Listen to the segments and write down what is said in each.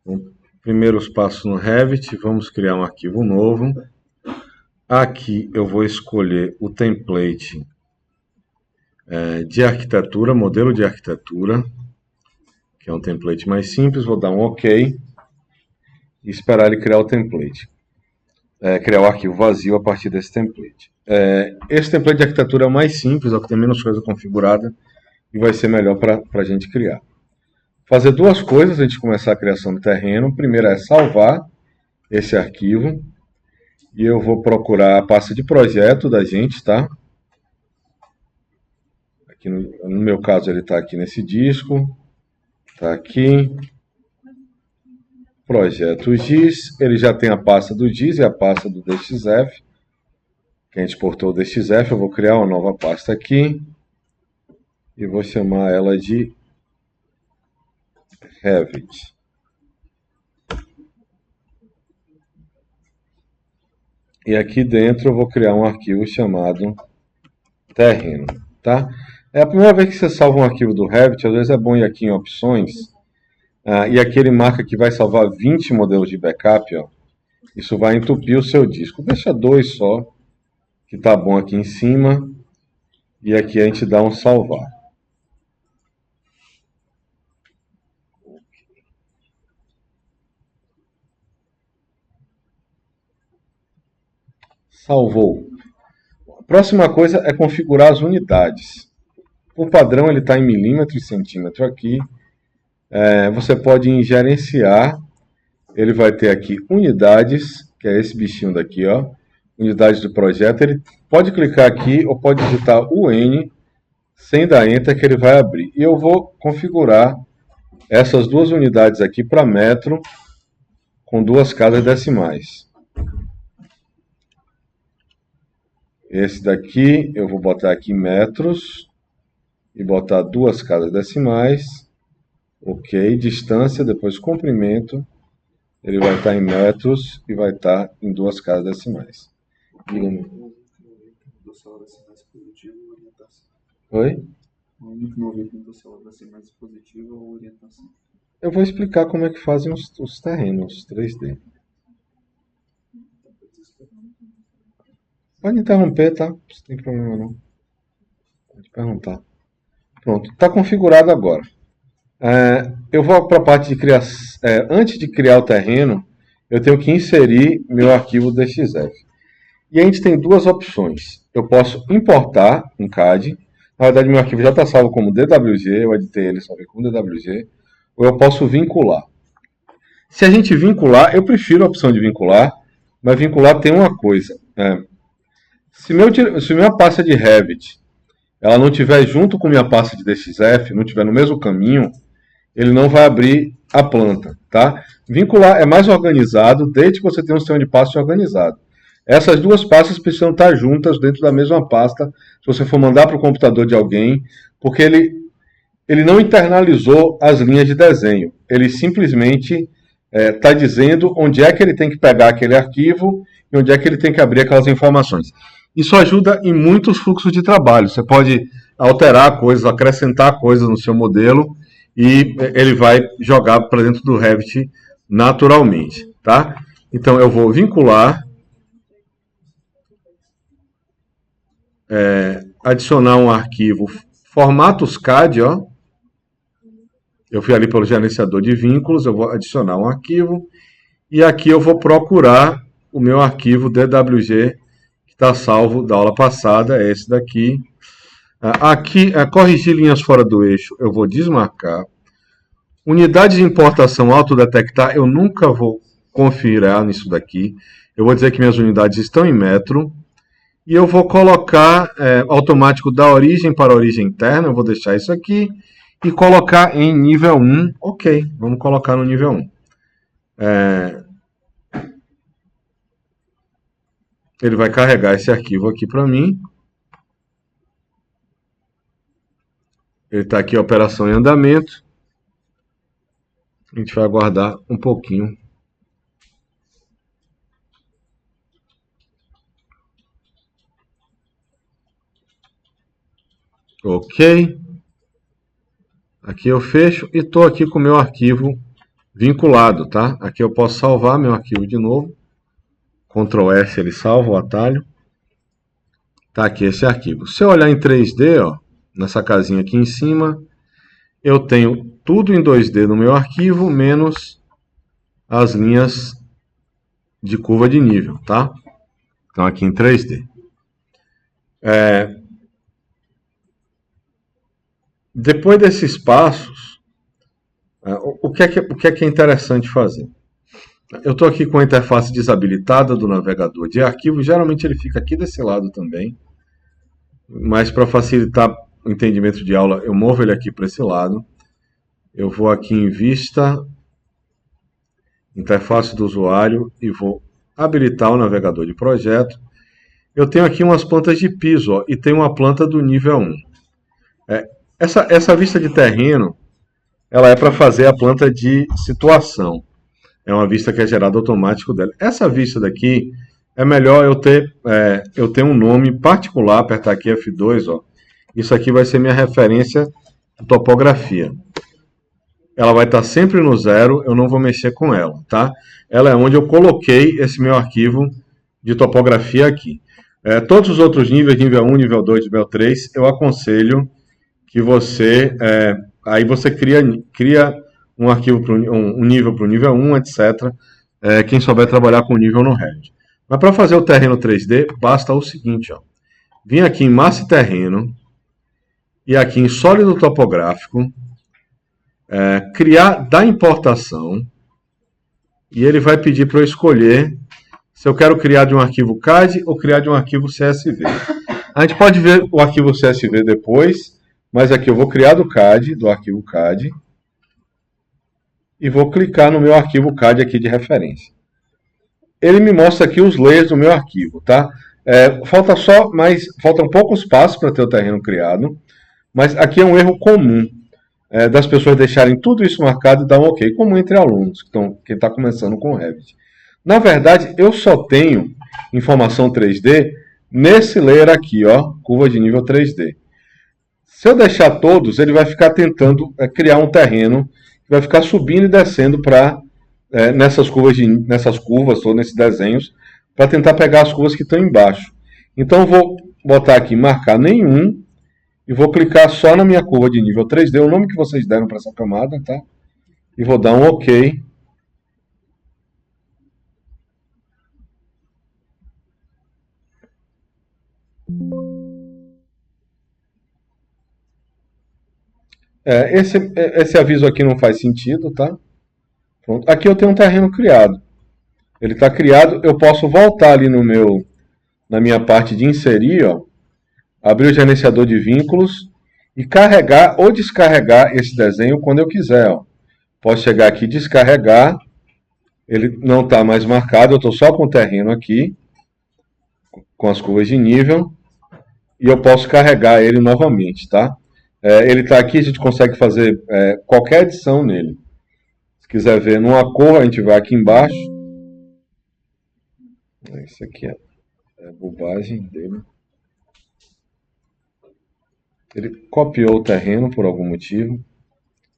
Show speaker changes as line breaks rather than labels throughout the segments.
Então, primeiros passos no Revit, vamos criar um arquivo novo. Aqui eu vou escolher o template de arquitetura, modelo de arquitetura, que é um template mais simples. Vou dar um OK e esperar ele criar o template. Criar o arquivo vazio a partir desse template. Esse template de arquitetura é o mais simples, é o que tem menos coisa configurada e vai ser melhor para a gente criar. Fazer duas coisas antes de começar a criação do terreno. Primeiro é salvar esse arquivo. E eu vou procurar a pasta de projeto da gente, tá? Aqui no meu caso ele está aqui nesse disco. Está aqui. Projeto GIS. Ele já tem a pasta do GIS e a pasta do DXF. Que a gente exportou o DXF. Eu vou criar uma nova pasta aqui. E vou chamar ela de Revit. E aqui dentro eu vou criar um arquivo chamado terreno, tá? É a primeira vez que você salva um arquivo do Revit, às vezes é bom ir aqui em opções, e aqui ele marca que vai salvar 20 modelos de backup, ó. Isso vai entupir o seu disco. Deixa 2 só, que tá bom aqui em cima, e aqui a gente dá um salvar. Salvou. A próxima coisa é configurar as unidades. Por padrão ele está em milímetro e centímetro aqui. Você pode em gerenciar, ele vai ter aqui unidades, que é esse bichinho daqui, ó, unidades do projeto. Ele pode clicar aqui ou pode digitar UN sem dar Enter que ele vai abrir. E eu vou configurar essas duas unidades aqui para metro com 2 casas decimais. Esse daqui eu vou botar aqui metros e botar 2 casas decimais. Ok, distância, depois comprimento, ele vai estar em metros e vai estar em 2 casas decimais. Oi? Eu vou explicar como é que fazem os terrenos 3D. Pode interromper, tá? Não tem problema não. Pode perguntar. Pronto, está configurado agora. Eu vou para a parte de criação. Antes de criar o terreno, eu tenho que inserir meu arquivo DXF. E a gente tem 2 opções. Eu posso importar um CAD. Na verdade, meu arquivo já está salvo como DWG. Eu editei ele só como DWG. Ou eu posso vincular. Se a gente vincular, eu prefiro a opção de vincular. Mas vincular tem uma coisa. Se minha pasta de Revit ela não estiver junto com minha pasta de DXF, não estiver no mesmo caminho, ele não vai abrir a planta, tá? Vincular é mais organizado, desde que você tenha um sistema de pastas organizado. Essas 2 pastas precisam estar juntas dentro da mesma pasta, se você for mandar para o computador de alguém, porque ele não internalizou as linhas de desenho. Ele simplesmente está dizendo onde é que ele tem que pegar aquele arquivo e onde é que ele tem que abrir aquelas informações. Isso ajuda em muitos fluxos de trabalho. Você pode alterar coisas, acrescentar coisas no seu modelo e ele vai jogar para dentro do Revit naturalmente, tá? Então eu vou vincular, adicionar um arquivo formatos CAD, ó. Eu fui ali pelo gerenciador de vínculos, eu vou adicionar um arquivo e aqui eu vou procurar o meu arquivo DWG que está salvo da aula passada, é esse daqui. Aqui, corrigir linhas fora do eixo, eu vou desmarcar. Unidade de importação autodetectar, eu nunca vou confiar nisso daqui. Eu vou dizer que minhas unidades estão em metro. E eu vou colocar automático da origem para a origem interna, eu vou deixar isso aqui. E colocar em nível 1, ok, vamos colocar no nível 1. Ele vai carregar esse arquivo aqui para mim. Ele está aqui, operação em andamento. A gente vai aguardar um pouquinho. Ok. Aqui eu fecho e estou aqui com o meu arquivo vinculado, tá? Aqui eu posso salvar meu arquivo de novo. Ctrl S ele salva o atalho. Tá aqui esse arquivo. Se eu olhar em 3D, ó, nessa casinha aqui em cima, eu tenho tudo em 2D no meu arquivo, menos as linhas de curva de nível, tá? Então aqui em 3D. Depois desses passos, o que é que é interessante fazer? Eu estou aqui com a interface desabilitada do navegador de arquivo, geralmente ele fica aqui desse lado também, mas para facilitar o entendimento de aula, eu movo ele aqui para esse lado. Eu vou aqui em Vista, Interface do usuário e vou habilitar o navegador de projeto. Eu tenho aqui umas plantas de piso, ó, e tem uma planta do nível 1. Essa vista de terreno, ela é para fazer a planta de situação. É uma vista que é gerada automático dela. Essa vista daqui, é melhor eu ter um nome particular, apertar aqui F2, ó. Isso aqui vai ser minha referência de topografia. Ela vai estar sempre no 0, eu não vou mexer com ela, tá? Ela é onde eu coloquei esse meu arquivo de topografia aqui. Todos os outros níveis, nível 1, nível 2, nível 3, eu aconselho que aí você cria um arquivo, um nível para o nível 1, etc. Quem souber trabalhar com nível no Revit. Mas para fazer o terreno 3D, basta o seguinte, ó. Vim aqui em massa e terreno, e aqui em sólido topográfico, criar da importação, e ele vai pedir para eu escolher se eu quero criar de um arquivo CAD ou criar de um arquivo CSV. A gente pode ver o arquivo CSV depois, mas aqui eu vou criar do arquivo CAD, e vou clicar no meu arquivo CAD aqui de referência. Ele me mostra aqui os layers do meu arquivo, tá? Faltam poucos passos para ter o terreno criado, mas aqui é um erro comum das pessoas deixarem tudo isso marcado e dar um OK, comum entre alunos que está começando com o Revit. Na verdade, eu só tenho informação 3D nesse layer aqui, ó, curva de nível 3D. Se eu deixar todos, ele vai ficar tentando criar um terreno que vai ficar subindo e descendo nessas curvas ou nesses desenhos, para tentar pegar as curvas que estão embaixo. Então eu vou botar aqui marcar nenhum e vou clicar só na minha curva de nível 3D, o nome que vocês deram para essa camada, tá? E vou dar um OK. Esse aviso aqui não faz sentido, tá? Pronto. Aqui eu tenho um terreno criado. Ele está criado, eu posso voltar ali na minha parte de inserir, ó, abrir o gerenciador de vínculos e carregar ou descarregar esse desenho quando eu quiser. Ó. Posso chegar aqui e descarregar, ele não está mais marcado, eu estou só com o terreno aqui, com as curvas de nível, e eu posso carregar ele novamente, tá? Ele está aqui, a gente consegue fazer qualquer edição nele. Se quiser ver numa cor, a gente vai aqui embaixo. Isso aqui é a bobagem dele. Ele copiou o terreno por algum motivo.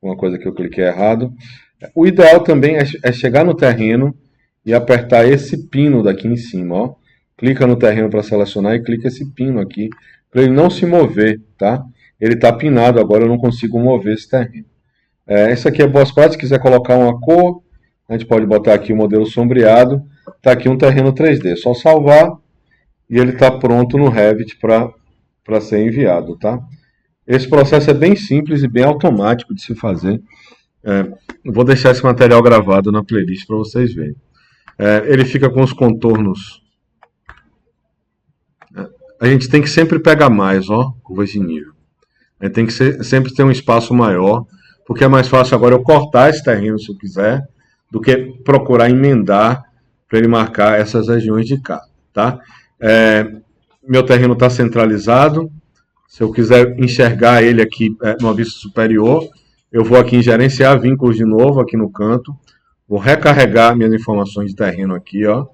Uma coisa que eu cliquei errado. O ideal também é chegar no terreno e apertar esse pino daqui em cima. Ó. Clica no terreno para selecionar e clica esse pino aqui para ele não se mover, tá? Ele está pinado agora, eu não consigo mover esse terreno. Esse aqui é boas práticas, se quiser colocar uma cor, a gente pode botar aqui o modelo sombreado. Está aqui um terreno 3D, só salvar e ele está pronto no Revit para ser enviado, tá? Esse processo é bem simples e bem automático de se fazer. Vou deixar esse material gravado na playlist para vocês verem. Ele fica com os contornos. A gente tem que sempre pegar mais, ó, curvas de nível. Tem que sempre ter um espaço maior, porque é mais fácil agora eu cortar esse terreno se eu quiser, do que procurar emendar para ele marcar essas regiões de cá, tá? Meu terreno está centralizado. Se eu quiser enxergar ele aqui numa vista superior, eu vou aqui em gerenciar vínculos de novo, aqui no canto. Vou recarregar minhas informações de terreno aqui, ó.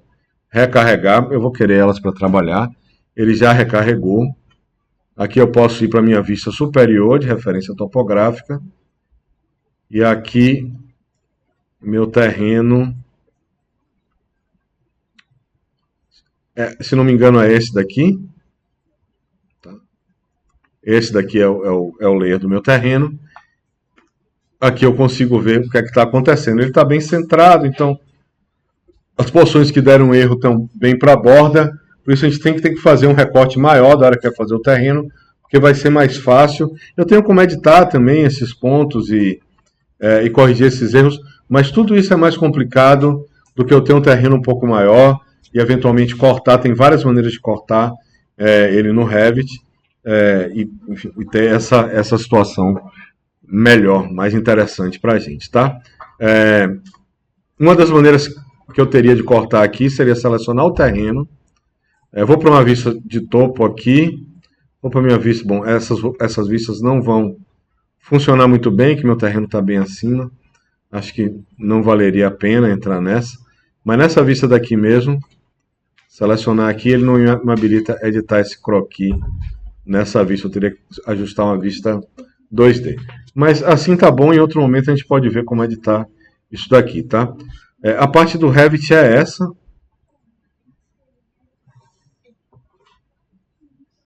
Recarregar, eu vou querer elas para trabalhar. Ele já recarregou. Aqui eu posso ir para a minha vista superior de referência topográfica. E aqui meu terreno, se não me engano é esse daqui, tá? Esse daqui é o layer do meu terreno. Aqui eu consigo ver o que é que está acontecendo. Ele está bem centrado, então as porções que deram erro estão bem para a borda, por isso a gente tem que fazer um recorte maior da hora que vai fazer o terreno, porque vai ser mais fácil. Eu tenho como editar também esses pontos e corrigir esses erros, mas tudo isso é mais complicado do que eu ter um terreno um pouco maior e eventualmente cortar. Tem várias maneiras de cortar ele no Revit enfim, e ter essa situação melhor, mais interessante para a gente, tá? Uma das maneiras que eu teria de cortar aqui seria selecionar o terreno. Vou para uma vista de topo aqui. Vou para minha vista. Bom, essas vistas não vão funcionar muito bem, que meu terreno está bem acima. Acho que não valeria a pena entrar nessa. Mas nessa vista daqui mesmo, selecionar aqui, ele não me habilita a editar esse croquis nessa vista. Eu teria que ajustar uma vista 2D. Mas assim tá bom, em outro momento a gente pode ver como editar isso daqui, tá? A parte do Revit é essa.